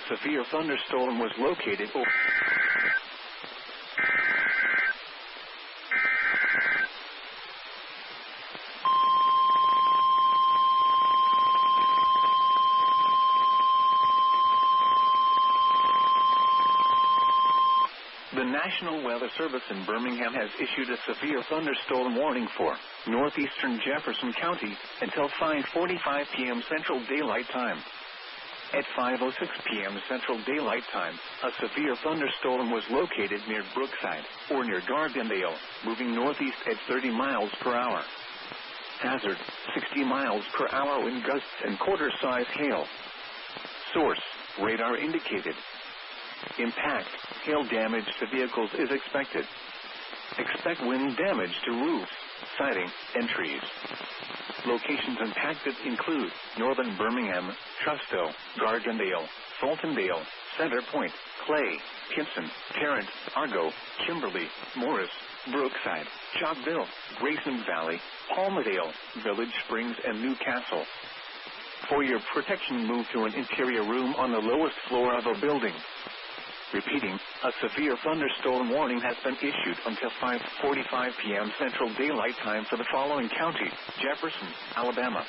severe thunderstorm was located over. The National Weather Service in Birmingham has issued a severe thunderstorm warning for northeastern Jefferson County until 5:45 p.m. Central Daylight Time. At 5:06 p.m. Central Daylight Time, a severe thunderstorm was located near Brookside, or near Gardendale, moving northeast at 30 miles per hour. Hazard, 60 miles per hour wind gusts and quarter-size hail. Source, radar indicated. Impact, hail damage to vehicles is expected. Expect wind damage to roofs, siding, and trees. Locations impacted include northern Birmingham, Trusto, Gardendale, Fultondale, Center Point, Clay, Kimpson, Tarrant, Argo, Kimberly, Morris, Brookside, Chalkville, Grayson Valley, Palmerdale, Village Springs, and Newcastle. For your protection, move to an interior room on the lowest floor of a building. Repeating, a severe thunderstorm warning has been issued until 5:45 p.m. Central Daylight Time for the following counties: Jefferson, Alabama,